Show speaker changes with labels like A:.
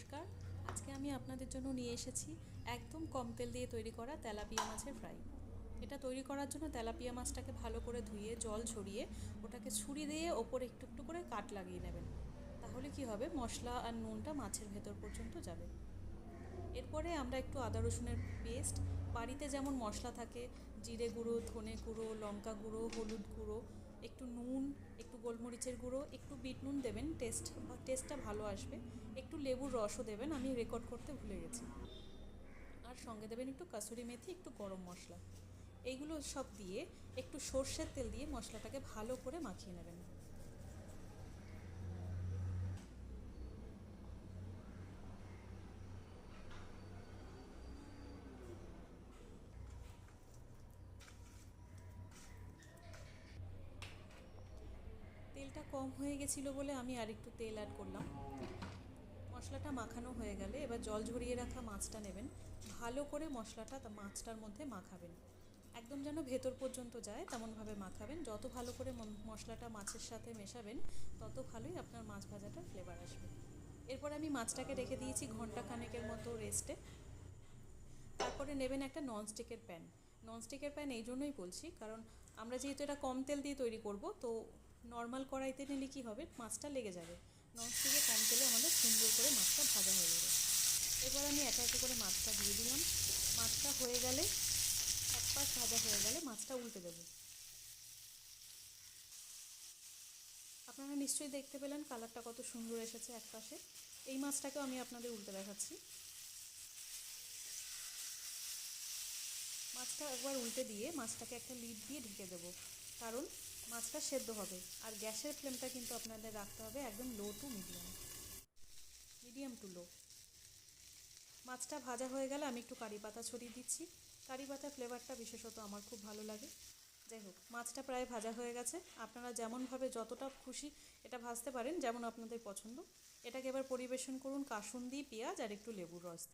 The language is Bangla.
A: নমস্কার। আজকে আমি আপনাদের জন্য নিয়ে এসেছি একদম কম তেল দিয়ে তৈরি করা তেলাপিয়া মাছের ফ্রাই। এটা তৈরি করার জন্য তেলাপিয়া মাছটাকে ভালো করে ধুয়ে জল ঝরিয়ে ওটাকে ছুরি দিয়ে ওপরে একটু একটু করে কাট লাগিয়ে নেবেন। তাহলে কি হবে, মশলা আর নুনটা মাছের ভেতর পর্যন্ত যাবে। এরপরে আমরা একটু আদা রসুনের পেস্ট, বাড়িতে যেমন মশলা থাকে জিরে গুঁড়ো, ধনে গুঁড়ো, লঙ্কা গুঁড়ো, হলুদ গুঁড়ো, একটু নুন, একটু গোলমরিচের গুঁড়ো, একটু বিট নুন দেবেন, টেস্টটা ভালো আসবে। একটু লেবুর রসও দেবেন, আমি রেকর্ড করতে ভুলে গেছি। আর সঙ্গে দেবেন একটু কাসুরি মেথি, একটু গরম মশলা। এইগুলো সব দিয়ে একটু সর্ষের তেল দিয়ে মশলাটাকে ভালো করে মাখিয়ে নেবেন। তেলটা কম হয়ে গেছিলো বলে আমি আর একটু তেল অ্যাড করলাম। মশলাটা মাখানো হয়ে গেলে এবার জল ঝরিয়ে রাখা মাছটা নেবেন, ভালো করে মশলাটা মাছটার মধ্যে মাখাবেন, একদম যেন ভেতর পর্যন্ত যায় তেমনভাবে মাখাবেন। যত ভালো করে মশলাটা মাছের সাথে মেশাবেন তত ভালোই আপনার মাছ ভাজাটার ফ্লেভার আসবে। এরপর আমি মাছটাকে রেখে দিয়েছি ঘন্টা খানেকের মতো রেস্টে। তারপরে নেবেন একটা ননস্টিকের প্যান। ননস্টিকের প্যান এই জন্যই বলছি কারণ আমরা যেহেতু এটা কম তেল দিয়ে তৈরি করব, তো নর্মাল কড়াইতে নিলে কী হবে, মাছটা লেগে যাবে। ননস্টিকে কম তেলে আমাদের সুন্দর করে মাছটা ভাজা হয়ে যাবে। এবার আমি একে একে করে মাছটা দিয়ে দিলাম। মাছটা হয়ে গেলে, এক পাশ ভাজা হয়ে গেলে মাছটা উল্টে দেবো। আপনারা নিশ্চয়ই দেখতে পেলেন কালারটা কত সুন্দর এসেছে এক পাশে। এই মাছটাকেও আমি আপনাদের উল্টে দেখাচ্ছি। মাছটা একবার উল্টে দিয়ে মাছটাকে একটা লিড দিয়ে ঢেকে দেবো, কারণ মাছটা সেদ্ধ হবে। আর গ্যাসের ফ্লেমটা কিন্তু আপনাদের রাখতে হবে একদম low to medium, medium to low. মাছটা ভাজা হয়ে গেলে আমি একটু কারি পাতা ছড়িয়ে দিচ্ছি। কারি পাতা ফ্লেভারটা বিশেষত আমার খুব ভালো লাগে। যাই হোক, মাছটা প্রায় ভাজা হয়ে গেছে। আপনারা যেমনভাবে যতটা খুশি এটা ভাজতে পারেন, যেমন আপনাদের পছন্দ। এটাকে এবার পরিবেশন করুন কাসুন্দি, পেঁয়াজ আর একটু লেবুর রস।